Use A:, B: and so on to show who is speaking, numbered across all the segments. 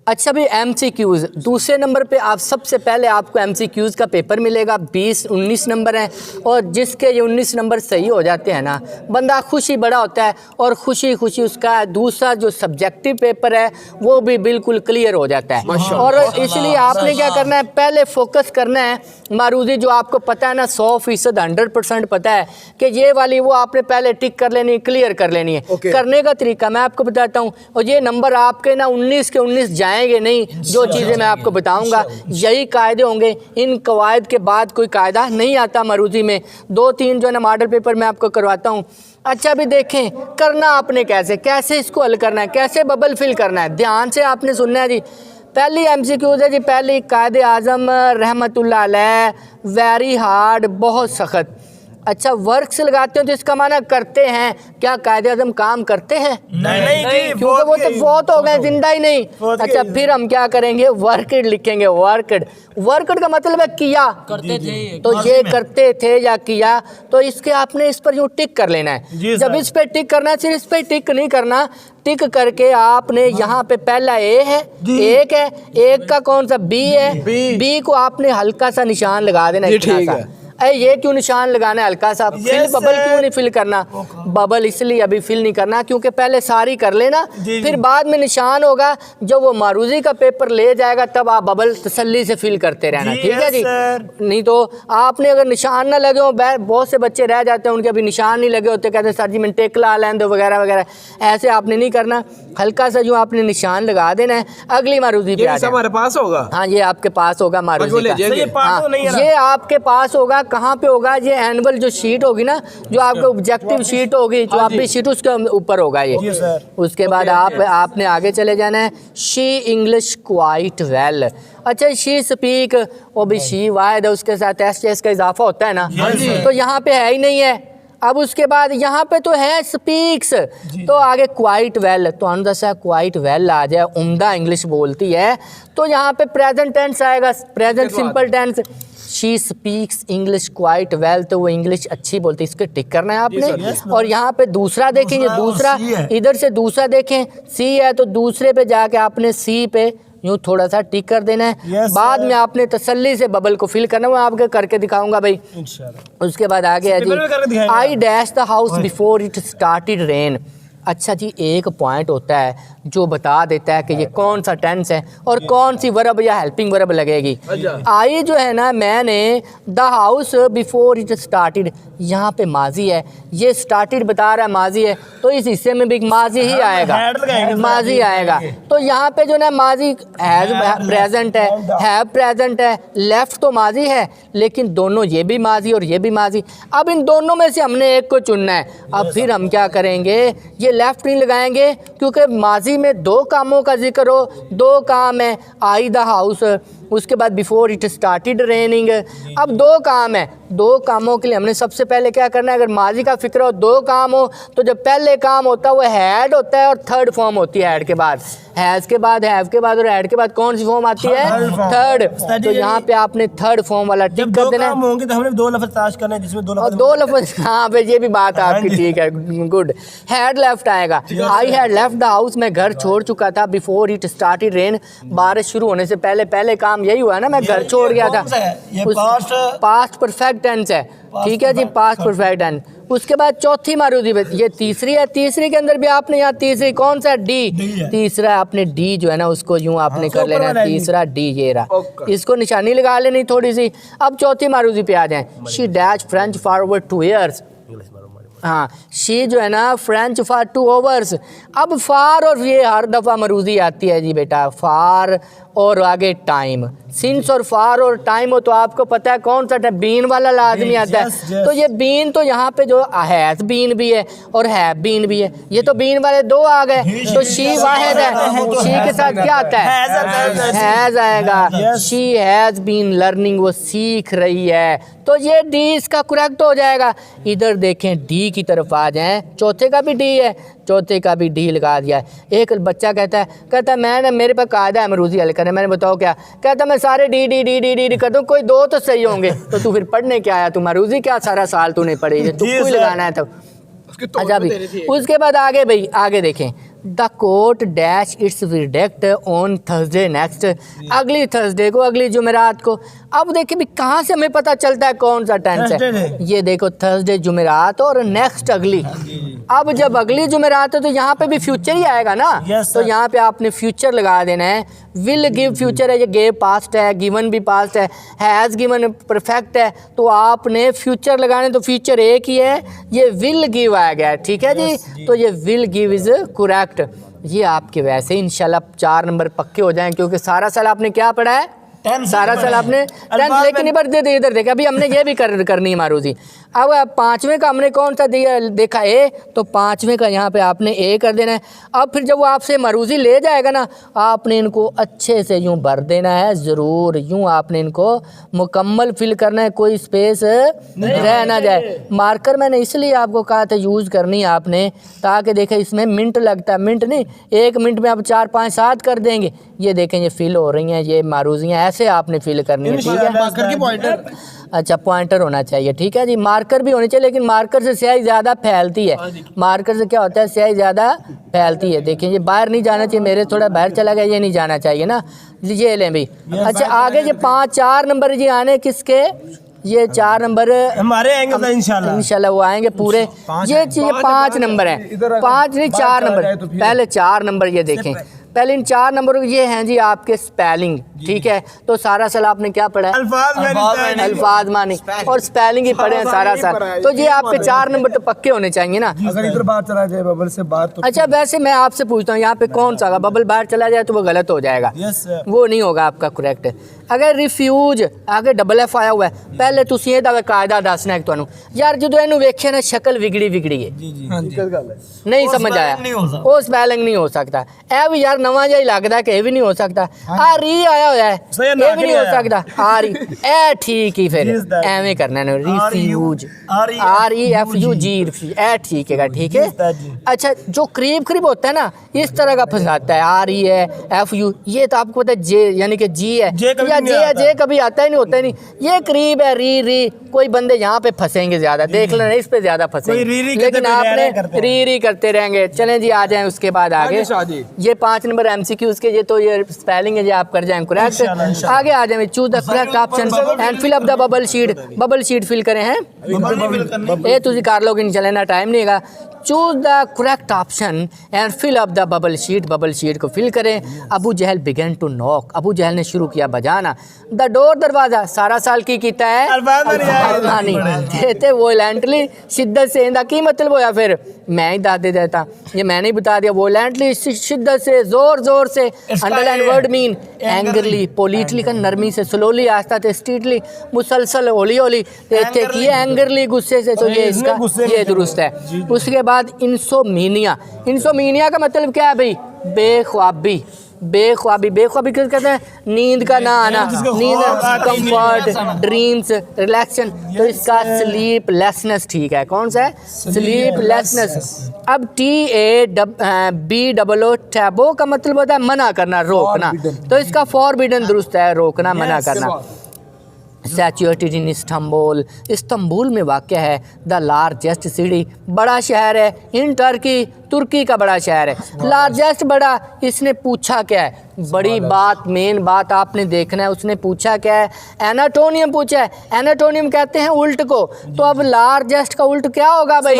A: अच्छा भी MCQs दूसरे नंबर पे आप सबसे पहले आपको MCQs का पेपर मिलेगा 20-19 नंबर है, और जिसके ये 19 नंबर सही हो जाते हैं ना, बंदा खुशी बड़ा होता है और खुशी खुशी उसका दूसरा जो सब्जेक्टिव पेपर है वो भी बिल्कुल क्लियर हो जाता है। और इसलिए आपने क्या करना है, पहले फोकस करना है मारूजी जो आपको पता है ना 100% 100% पता है कि ये वाली वो आपने पहले टिक कर लेनी, क्लियर कर लेनी है। करने का तरीका मैं आपको बताता हूँ, और ये नंबर आपके ना 19 के 19 जाएंगे नहीं, जो चीज़ें मैं आपको बताऊंगा यही कायदे होंगे। इन कवायद के बाद कोई कायदा नहीं आता मारूजी में। 2-3 जो है ना मॉडल पेपर मैं आपको करवाता हूँ। अच्छा भी देखें करना आपने कैसे इसको हल करना है, कैसे बबल फिल करना है, ध्यान से आपने सुनना है जी। पहली MCQ है जी, पहली कायदे आज़म रहमतुल्लाह अलैह, वेरी हार्ड, बहुत सख्त। अच्छा वर्क्स लगाते हो तो इसका माना करते हैं, क्या कायदे आज़म काम करते हैं? नहीं, क्योंकि वो तो बहुत हो गए, जिंदा ही नहीं। अच्छा फिर हम क्या करेंगे, वर्कड लिखेंगे। वर्कड का मतलब है किया, करते थे, तो ये करते थे या किया, तो इसके आपने इस पर यूँ टिक कर लेना है। जब इस पे टिक करना है, सिर्फ इस पे टिक नहीं करना, टिक करके आपने यहाँ पे पहला ए है, एक है, एक का कौन सा बी है, बी को आपने हल्का सा निशान लगा देना। ठीक है, ये क्यों निशान लगाना है हल्का सा, फिल बबल क्यों नहीं फिल करना? बबल इसलिए अभी फिल नहीं करना क्योंकि पहले सारी कर लेना, फिर बाद में निशान होगा, जब वो मारूजी का पेपर ले जाएगा तब आप बबल तसल्ली से फिल करते रहना। ठीक है जी, नहीं तो आपने अगर निशान ना लगे हो, बहुत से बच्चे रह जाते हैं उनके अभी निशान नहीं लगे होते, कहते हैं सर जी मैंने टेक ला लें दो वगैरह वगैरह, ऐसे आपने नहीं करना, हल्का सा जो आपने निशान लगा देना है। अगली मारूजी पे हमारे पास होगा, हाँ ये आपके पास होगा मारूजी का, ये आपके पास होगा। कहाँ पे होगा? ये एनुअल जो शीट होगी ना, जो आपको ऑब्जेक्टिव शीट होगी, जो आपकी शीट उसके ऊपर होगा ये। उसके बाद आपने आगे चले जाना है। She English quite well. अच्छा शी स्पीक, वो भी शी वाहिद है, उसके साथ एस का इजाफा होता है ना, तो यहाँ पे है ही नहीं है। अब उसके बाद यहाँ पे तो है स्पीक्स, तो आगे क्वाइट वेल, तो अंदर क्वाइट वेल आ जाए, उम्दा इंग्लिश बोलती है, तो यहाँ पे प्रेजेंट टेंस आएगा, present simple tense. She speaks English quite well, तो वो इंग्लिश अच्छी बोलती है, इसके टिक करना है आपने। और यहाँ पे दूसरा देखें, ये दूसरा, इधर से दूसरा देखें, सी है, तो दूसरे पे जाके आपने सी पे यूँ थोड़ा सा टिक कर देना है। बाद में आपने तसल्ली से बबल को फिल करना है, वो आपके करके दिखाऊंगा भाई। उसके बाद आगे है जी, I dash the house before it started rain. अच्छा जी, एक पॉइंट होता है जो बता देता है कि ये कौन सा टेंस है और कौन सी वर्ब या हेल्पिंग वर्ब लगेगी। आई जो है ना, मैंने the house before it started, यहाँ पे माजी है, ये स्टार्टेड बता रहा है माजी है, तो इस हिस्से में भी माजी ही आएगा, माजी आएगा। तो यहाँ पे जो ना माजी हैज प्रेजेंट है प्रेजेंट है, लेफ्ट तो माजी है, लेकिन दोनों ये भी माजी और ये भी माजी। अब इन दोनों में से हमने एक को चुनना है। अब फिर हम क्या करेंगे, ये लेफ्ट नहीं लगाएंगे क्योंकि माजी में दो कामों का जिक्र हो, दो काम है, आई द हाउस, उसके बाद बिफोर इट स्टार्टेड रेनिंग। अब दो काम है, दो कामों के लिए हमने सबसे पहले क्या करना है, अगर माजी का फिक्र हो, दो काम हो, तो जब पहले काम होता है वो हैड होता है और थर्ड फॉर्म होती है हैड के बाद, हैज़ के बाद, हैव के बाद और हैड के बाद कौन सी फॉर्म आती है? थर्ड। तो यहाँ पे आपने थर्ड फॉर्म वाला टिक कर देना है।
B: होंगे तो हमने दो लफ्ज़ तलाश करना है जिसमें
A: दो लफ्ज़, हाँ भाई ये भी बात आपकी ठीक है, गुड। हैड लेफ्ट आएगा, I had left the house, मैं घर छोड़ चुका था, बिफोर इट स्टार्टेड रेन, बारिश शुरू होने से पहले काम यही हुआ ना, मैं घर छोड़ गया था। पास्ट परफेक्ट टेंस है, ठीक है जी, पास्ट परफेक्ट टेंस। उसके बाद चौथी मारूजी, ये तीसरी है, तीसरी के अंदर भी आपने यहाँ तीसरी कौन सा? डी। तीसरा आपने डी जो है ना उसको यूँ आपने कर लेना है, तीसरा डी ये रहा, इसको निशानी लगा लेनी थोड़ी सी। अब चौथी मारूजी पे आ जाएं। She dash French forward 2 years, हाँ शी जो है ना फ्रेंच फॉर 2 hours। अब फार और ये हर दफ़ा मरूजी आती है जी बेटा, फार और आगे टाइम, सिंस और फार और टाइम हो तो आपको पता है कौन सा बीन वाला लाजमी आता है। तो ये बीन तो यहाँ पे जो हैज बीन भी है और हैव बीन भी है, ये तो बीन वाले दो आ गए, तो शी वाहिद है, शी के साथ क्या आता है? हैज आएगा। शी हैज बीन लर्निंग, वो सीख रही है, तो ये डी इसका करेक्ट हो जाएगा। इधर देखें डी की तरफ आ जाएं, चौथे का भी डी है, चौथे का भी डी लगा दिया है। एक बच्चा कहता है मैंने मेरे पास कायदा है मरूजी हल करने, मैंने बताओ क्या, कहता मैं सारे D D D D D कर दूँ, कोई दो तो सही होंगे। तो तू फिर पढ़ने क्या आया, तू मरूजी क्या सारा साल तूने पढ़ी, तुक्कू ही लगाना है। तो अच्छा भी उसके बाद आगे भाई आगे देखें, the court dash it's verdict on Thursday next, अगली थर्सडे को, अगली जुमेरात को। अब देखिए भी कहाँ से हमें पता चलता है कौन सा टेंस है। ये देखो थर्सडे जुमेरात और नेक्स्ट अगली। अब जब अगली जुमेरात है तो यहाँ पे भी फ्यूचर ही आएगा ना। तो यहाँ पे आपने फ्यूचर लगा देना है। विल गिव फ्यूचर है, ये गेव पास्ट है, गिवन भी पास्ट है, हैज़ गिवन परफेक्ट है, तो आपने फ्यूचर लगाने, तो फ्यूचर एक ही है, ये विल गिव आ गया, ठीक है जी। तो ये विल गिव इज़ करेक्ट। ये आपके वैसे इंशाल्लाह 4 नंबर पक्के हो जाएं, क्योंकि सारा साल आपने क्या पढ़ा है, सारा साल आपने 10th। लेकिन इधर देखे, अभी हमने ये भी करनी है मारूजी। अब 5वें का हमने कौन सा दिया देखा, ए, तो 5वें का यहाँ पे आपने ए कर देना है। अब फिर जब वो आपसे मारूजी ले जाएगा ना, आपने इनको अच्छे से यूँ भर देना है, ज़रूर यूँ आपने इनको मुकम्मल फिल करना है, कोई स्पेस रह ना जाए। मार्कर मैंने इसलिए आपको कहा था यूज़ करनी है आपने, ताकि देखें इसमें मिनट लगता है, मिनट नहीं, 1 मिनट में आप 4 5 7 कर देंगे। ये देखें ये फिल हो रही हैं, ये मारूजियाँ ऐसे आपने फिल करनी है, ठीक है।
B: मार्कर की पॉइंटर,
A: अच्छा पॉइंटर होना चाहिए, ठीक है जी। मार्कर भी होनी चाहिए, लेकिन मार्कर से स्याही ज़्यादा फैलती है। मार्कर से क्या होता है, स्याही ज़्यादा फैलती है। देखिए ये बाहर नहीं जाना चाहिए, मेरे थोड़ा बाहर चला गया, ये नहीं जाना चाहिए ना, ये लें भाई। अच्छा आगे ये 4 नंबर जी आने किसके, ये 4 नंबर
B: हमारे आएंगे तो इंशाल्लाह
A: वो आएंगे पूरे। ये चीज़ 5 नंबर है, 5 नहीं 4 नंबर, पहले 4 नंबर ये देखें। पहले इन 4 नंबरों ये हैं जी आपके स्पेलिंग, ठीक है। तो सारा साल आपने क्या पढ़ा है, अल्फाज मानी और स्पेलिंग ही पढ़े हैं सारा साल। तो ये आपके 4 नंबर तो पक्के होने चाहिए ना।
B: अगर इधर बाहर चला जाए बबल से बाहर तो
A: अच्छा वैसे मैं आपसे पूछता हूँ, यहाँ पे कौन सा बबल बाहर चला जाए तो वो गलत हो जाएगा, वो नहीं होगा आपका करेक्ट। अगर रिफ्यूज आगे डबल एफ आया हुआ है, पहले तुम ये कायदा दसना है तुहानू यार, जो इनू वेखे ना शक्ल विगड़ी है, नहीं समझ आया, वो स्पेलिंग नहीं हो सकता। ए भी यार नवा जिहा ही लगता है कि भी नहीं हो सकता। आ री आया हुआ है, ये भी नहीं हो सकता। आ री ए ठीक ही, फिर एवें करना है रिफ्यूज, REFUG, ए ठीक है, ठीक है। अच्छा जो करीब होता है ना, इस तरह का फंसाता है, REFU, ये तो आपको पता है जे यानी कि जी है, या जे कभी आता ही नहीं, होता ही नहीं। ये करीब है, री कोई बंदे यहाँ पे फंसेंगे ज्यादा, देख लेना इस पे ज्यादा फंसेंगे, लेकिन आपने री करते रहेंगे। चलें जी आ जाएं उसके बाद आगे। ये 5 नंबर MCQs के, ये तो ये स्पेलिंग है, ये आप कर जाएं करेक्ट। आगे आ जाएं, choose the correct option and fill up the bubble sheet. Bubble sheet fill करें हैं, ये तुझे कर लोगे, नहीं चलेना टाइम नहीं है। Choose the correct option and fill up the bubble sheet. Bubble sheet को फिल करें। Abu Jahl began to knock, Abu Jahl ने शुरू किया बजाना। द डोर, दरवाजा, सारा साल की कीता है अल्फानी देते वोलेंटली शिद्दत से। इंदा की मतलब होया, फिर मैं ही दादे देता, ये मैंने ही बता दिया। वोलेंटली शिद्दत से, जोर से। अंडरलाइन वर्ड मीन एंगरली, पोलिटली का नरमी से, स्लोली आस्ता थे, स्ट्रीटली मुसलसल होली देखते कि एंगरली गुस्से से, तो ये इसका ये दुरुस्त है। उसके बाद इंसोमीनिया का मतलब क्या है भाई, बेख्वाबी किस कहते हैं, नींद का ना आना, नींद, कंफर्ट, ड्रीम्स, रिलैक्सेशन, तो इसका स्लीपलेसनेस ठीक है। कौन सा है, स्लीपलेसनेस। अब TABO टैबो का मतलब होता है मना करना, रोकना, तो इसका फॉरबिडन दुरुस्त है, रोकना, मना करना। सिचुएटेड इन इस्तांबुल, इस्तांबुल में वाक़ है। द लार्जेस्ट सिटी, बड़ा शहर है। इन तुर्की का बड़ा शहर है। लार्जेस्ट, बड़ा, इसने पूछा क्या है, बड़ी बात, मेन बात आपने देखना है, उसने पूछा क्या है, एनाटोनियम पूछा है। एनाटोनियम कहते हैं उल्ट को, तो अब लार्जेस्ट का उल्ट क्या होगा भाई,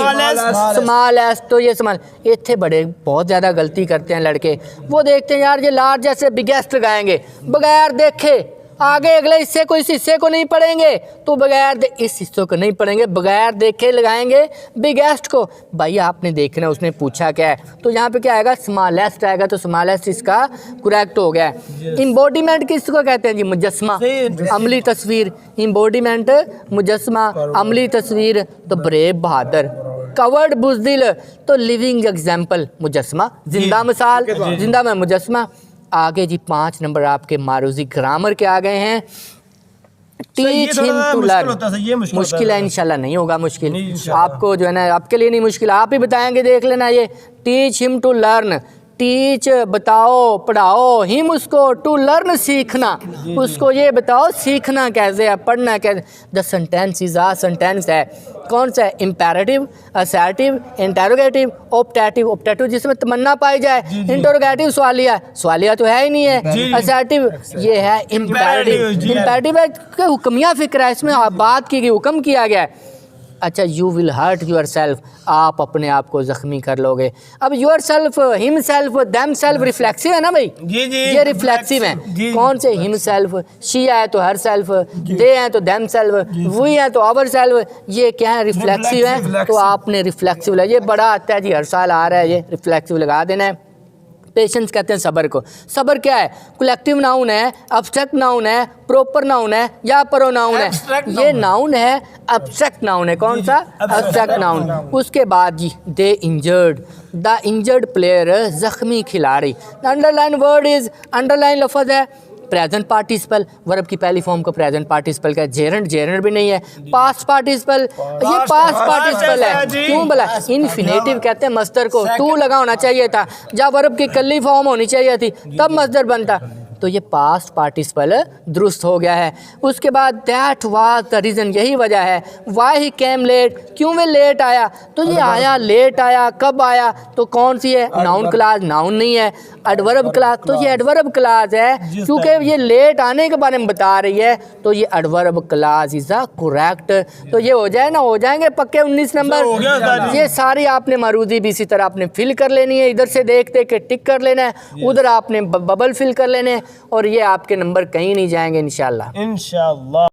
A: स्मॉलेस्ट। तो ये स्मॉल, इतने बड़े बहुत ज़्यादा गलती करते हैं लड़के, वो देखते हैं यार ये लार्जेस्ट से बिगेस्ट लगाएंगे, बगैर देखे आगे अगले हिस्से को, इस हिस्से को नहीं पढ़ेंगे, तो बगैर इस हिस्से को नहीं पढ़ेंगे, बगैर देखे लगाएंगे बिगेस्ट को। भाई आपने देखना, उसने पूछा क्या है, तो यहाँ पे क्या आएगा, स्मॉलेस्ट आएगा, तो स्मॉलेस्ट इसका करेक्ट हो गया। इम्बॉडीमेंट किसको कहते हैं जी, मुजस्मा, अमली तस्वीर। इम्बॉडीमेंट मुजस्मा, अमली तस्वीर, तो ब्रेव, बहादुर। कवर्ड, बुज़दिल, तो लिविंग एग्जाम्पल, मुजस्मा, जिंदा मिसाल, जिंदा में मुजस्मा। आगे जी 5 नंबर आपके मारूजी ग्रामर के आ गए हैं। टीच हिम टू लर्न, मुश्किल है, इंशाल्लाह नहीं होगा मुश्किल, आपको जो है ना, आपके लिए नहीं मुश्किल, आप ही बताएंगे, देख लेना। ये teach him to learn, teach बताओ, पढ़ाओ, हिम उसको, टू लर्न सीखना, उसको ये बताओ सीखना कैसे है, पढ़ना कैसे। The sentence is a sentence है, कौन सा है? Imperative, assertive, interrogative, optative. Optative जिसमें तमन्ना पाई जाए, इंटेरोगेटिव सवालिया, सवालिया तो है ही नहीं है, असर्टिव ये है इम्पेरेटिव। इम्पेरेटिव है कि हुक्मिया फिक्र है, इसमें बात की गई, हुक्म किया गया है। अच्छा, you will hurt yourself, आप अपने आप को ज़ख्मी कर लोगे। अब yourself, himself, themself reflexive है ना भाई,
B: जी जी,
A: ये रिफ्लेक्सिव है। कौन से? हिम सेल्फ, शी है तो हर सेल्फ, दे हैं तो दैम सेल्फ, वी है तो आवर सेल्फ, ये क्या है? रिफ्लेक्सिव है। तो आपने रिफ्लेक्सिव लगा, ये बड़ा आता है जी, हर साल आ रहा है, ये रिफ्लेक्सिव लगा देना है। पेशेंस कहते हैं सबर को। सबर क्या है? कलेक्टिव नाउन है, अब्स्ट्रैक्ट नाउन है, प्रॉपर नाउन है या प्रोनाउन है? ये नाउन है, अब्स्ट्रैक्ट नाउन है। कौन सा? Abstract noun. उसके बाद जी दे इंजर्ड, द इंजर्ड प्लेयर, जख्मी खिलाड़ी। अंडरलाइन वर्ड इज, अंडरलाइन लफ्ज़ है प्रेजेंट पार्टिसिपल, वर्ब की पहली फॉर्म को प्रेजेंट पार्टिसिपल का, जेरेंट जेरेंट भी नहीं है, पास्ट पार्टिसिपल, ये पास्ट पार्टिसिपल है। क्यों बोला? इन्फिनेटिव कहते हैं मस्दर को, टू लगा होना चाहिए था, जब वर्ब की कल्ली फॉर्म होनी चाहिए थी तब मस्दर बनता, तो ये पास्ट पार्टिसिपल दुरुस्त हो गया है। उसके बाद दैट वाज द रीज़न, यही वजह है। वाई ही केम लेट, क्यों वे लेट आया? तो ये आया, लेट आया, कब आया? तो कौन सी है? नाउन क्लास, नाउन नहीं है। एडवर्ब क्लास, तो ये एडवर्ब क्लास है, क्योंकि ये लेट आने के बारे में बता रही है, तो ये adverb class is a correct. तो ये हो जाए ना, हो जाएंगे पक्के 19 नंबर। ये सारी आपने मारूदी भी इसी तरह आपने फिल कर लेनी है, इधर से देख देख के टिक कर लेना है, उधर आपने बबल फिल कर लेने हैं, और ये आपके नंबर कहीं नहीं जाएंगे इंशाल्लाह।